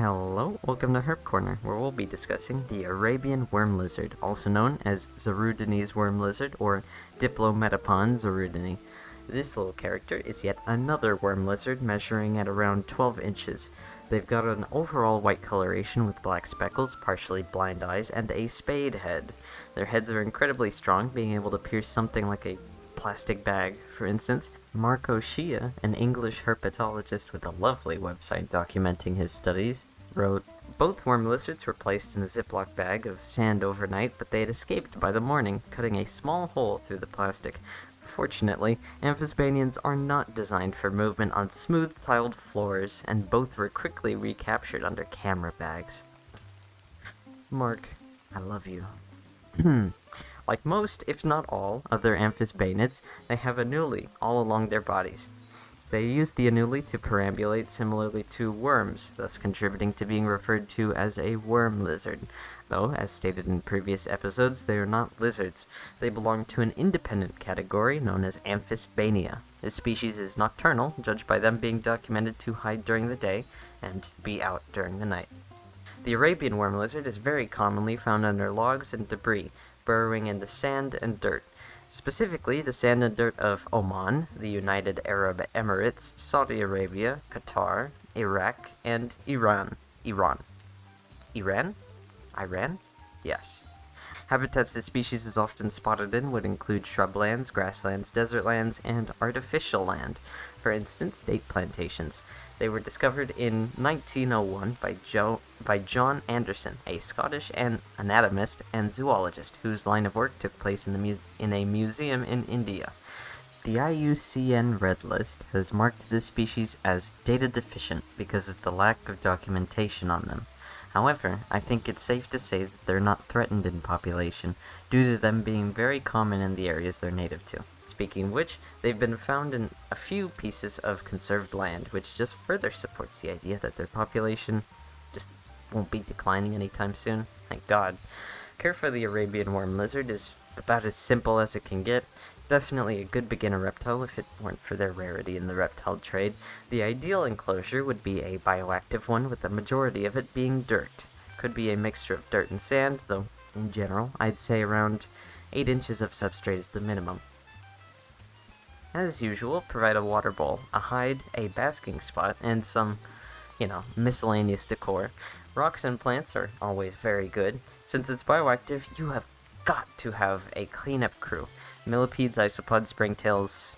Hello, welcome to Herp Corner, where we'll be discussing the Arabian worm lizard, also known as zarudnyi's worm lizard or Diplometopon zarudnyi. This little character is yet another worm lizard measuring at around 12 inches. They've got an overall white coloration with black speckles, partially blind eyes, and a spade head. Their heads are incredibly strong, being able to pierce something like a plastic bag, for instance. Marco Shia, an English herpetologist with a lovely website documenting his studies, wrote, "Both worm lizards were placed in a Ziploc bag of sand overnight, but they had escaped by the morning, cutting a small hole through the plastic. Fortunately, amphisbaenians are not designed for movement on smooth-tiled floors, and both were quickly recaptured under camera bags." Mark, I love you. Like most, if not all, other amphisbaenids, they have annuli all along their bodies. They use the annuli to perambulate similarly to worms, thus contributing to being referred to as a worm lizard. Though, as stated in previous episodes, they are not lizards. They belong to an independent category known as Amphisbaenia. This species is nocturnal, judged by them being documented to hide during the day and be out during the night. The Arabian worm lizard is very commonly found under logs and debris, burrowing in the sand and dirt. Specifically, the sand and dirt of Oman, the United Arab Emirates, Saudi Arabia, Qatar, Iraq, and Iran? Yes. Habitats this species is often spotted in would include shrublands, grasslands, desertlands, and artificial land. For instance, date plantations. They were discovered in 1901 by John Anderson, a Scottish anatomist and zoologist whose line of work took place in a museum in India. The IUCN Red List has marked this species as data deficient because of the lack of documentation on them. However, I think it's safe to say that they're not threatened in population, due to them being very common in the areas they're native to. Speaking of which, they've been found in a few pieces of conserved land, which just further supports the idea that their population just won't be declining anytime soon. Thank God. Care for the Arabian worm lizard is about as simple as it can get. Definitely a good beginner reptile if it weren't for their rarity in the reptile trade. The ideal enclosure would be a bioactive one, with the majority of it being dirt. Could be a mixture of dirt and sand, though in general I'd say around 8 inches of substrate is the minimum. As usual, provide a water bowl, a hide, a basking spot, and some, miscellaneous decor. Rocks and plants are always very good. Since it's bioactive, you have got to have a cleanup crew. Millipedes, isopods, springtails,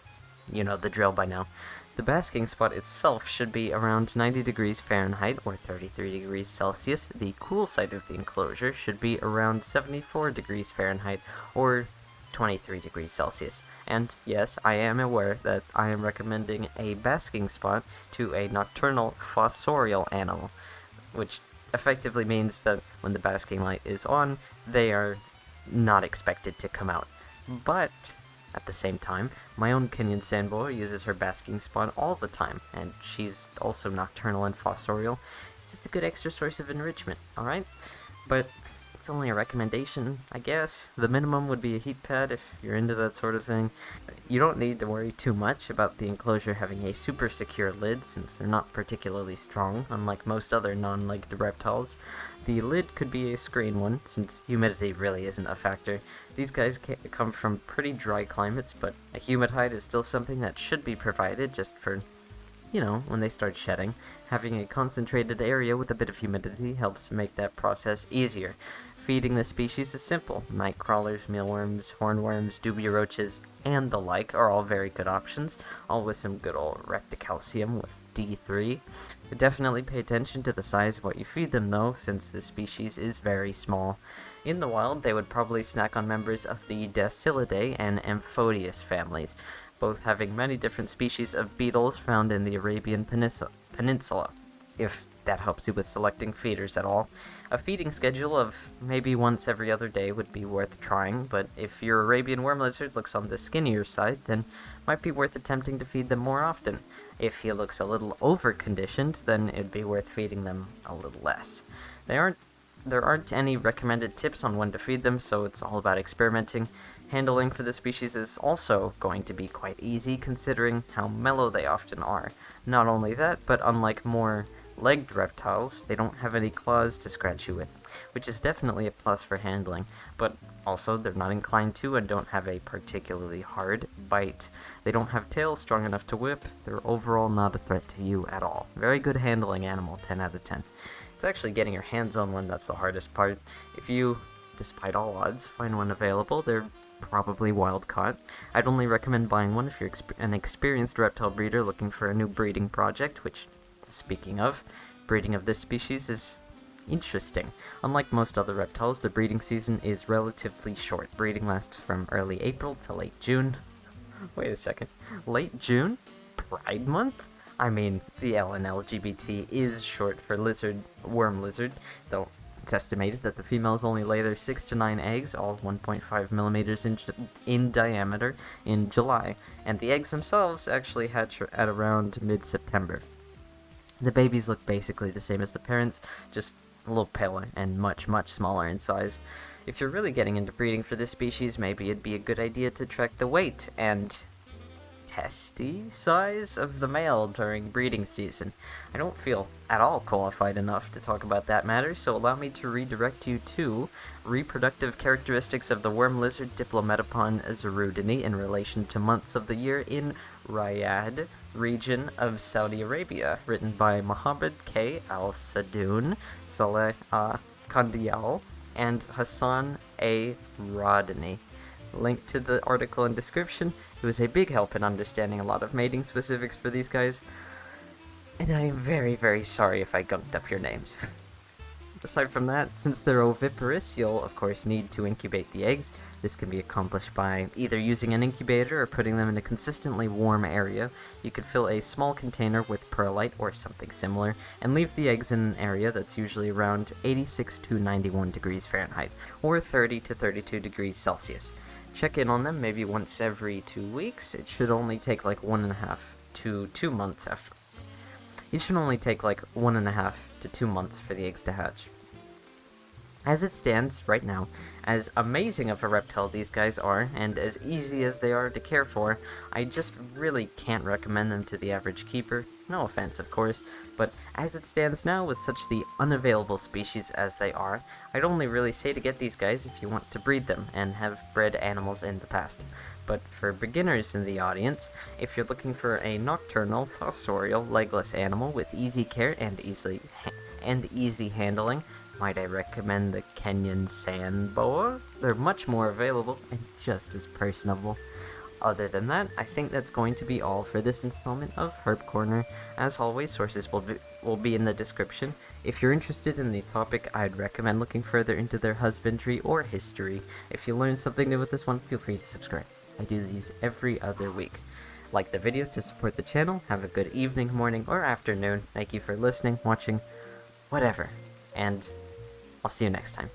you know the drill by now. The basking spot itself should be around 90 degrees Fahrenheit or 33 degrees Celsius. The cool side of the enclosure should be around 74 degrees Fahrenheit or 23 degrees Celsius. And yes, I am aware that I am recommending a basking spot to a nocturnal fossorial animal, which effectively means that when the basking light is on, they are not expected to come out. But at the same time, my own Kenyan sandboa uses her basking spot all the time, and she's also nocturnal and fossorial. It's just a good extra source of enrichment, alright? But it's only a recommendation, I guess. The minimum would be a heat pad if you're into that sort of thing. You don't need to worry too much about the enclosure having a super secure lid, since they're not particularly strong, unlike most other non-legged reptiles. The lid could be a screen one, since humidity really isn't a factor. These guys come from pretty dry climates, but a humid hide is still something that should be provided just for, when they start shedding. Having a concentrated area with a bit of humidity helps make that process easier. Feeding this species is simple. Night crawlers, mealworms, hornworms, dubia roaches, and the like are all very good options, all with some good old recticalcium with D3. Definitely pay attention to the size of what you feed them though, since this species is very small. In the wild, they would probably snack on members of the Dactylidae and Amphidius families, both having many different species of beetles found in the Arabian Peninsula, if that helps you with selecting feeders at all. A feeding schedule of maybe once every other day would be worth trying, but if your Arabian worm lizard looks on the skinnier side, then might be worth attempting to feed them more often. If he looks a little over-conditioned, then it'd be worth feeding them a little less. There aren't any recommended tips on when to feed them, so it's all about experimenting. Handling for the species is also going to be quite easy, considering how mellow they often are. Not only that, but unlike more legged reptiles, they don't have any claws to scratch you with, which is definitely a plus for handling, but also they're not inclined to and don't have a particularly hard bite. They don't have tails strong enough to whip. They're overall not a threat to you at all. Very good handling animal, 10 out of 10. It's actually getting your hands on one that's the hardest part. If you, despite all odds, find one available, they're probably wild caught. I'd only recommend buying one if you're an experienced reptile breeder looking for a new breeding project, which, speaking of, breeding of this species is interesting. Unlike most other reptiles, the breeding season is relatively short. Breeding lasts from early April to late June. Wait a second. Late June? Pride Month? I mean, the L in LGBT is short for worm lizard, though it's estimated that the females only lay their 6 to 9 eggs, all 1.5 millimeters in diameter, in July, and the eggs themselves actually hatch at around mid-September. The babies look basically the same as the parents, just a little paler and much, much smaller in size. If you're really getting into breeding for this species, maybe it'd be a good idea to track the weight and testy size of the male during breeding season. I don't feel at all qualified enough to talk about that matter, so allow me to redirect you to reproductive characteristics of the worm lizard Diplometopon zarudnyi in relation to months of the year in Riyadh region of Saudi Arabia, written by Muhammad K. Al-Sadoun, Saleh Kandiyal, and Hassan A. Rodney. Link to the article in description. It was a big help in understanding a lot of mating specifics for these guys, and I am very, very sorry if I gunked up your names. Aside from that, since they're oviparous, you'll of course need to incubate the eggs. This can be accomplished by either using an incubator or putting them in a consistently warm area. You could fill a small container with perlite or something similar, and leave the eggs in an area that's usually around 86 to 91 degrees Fahrenheit, or 30 to 32 degrees Celsius. Check in on them maybe once every 2 weeks. It should only take like 1.5 to 2 months after. It should only take like 1.5 to 2 months for the eggs to hatch. As it stands right now, as amazing of a reptile these guys are, and as easy as they are to care for, I just really can't recommend them to the average keeper. No offense, of course, but as it stands now, with such the unavailable species as they are, I'd only really say to get these guys if you want to breed them and have bred animals in the past. But for beginners in the audience, if you're looking for a nocturnal, fossorial, legless animal with easy care and easy handling, might I recommend the Kenyan sand boa? They're much more available and just as personable. Other than that, I think that's going to be all for this installment of Herp Corner. As always, sources will be in the description. If you're interested in the topic, I'd recommend looking further into their husbandry or history. If you learned something new with this one, feel free to subscribe. I do these every other week. Like the video to support the channel. Have a good evening, morning, or afternoon. Thank you for listening, watching, whatever. And I'll see you next time.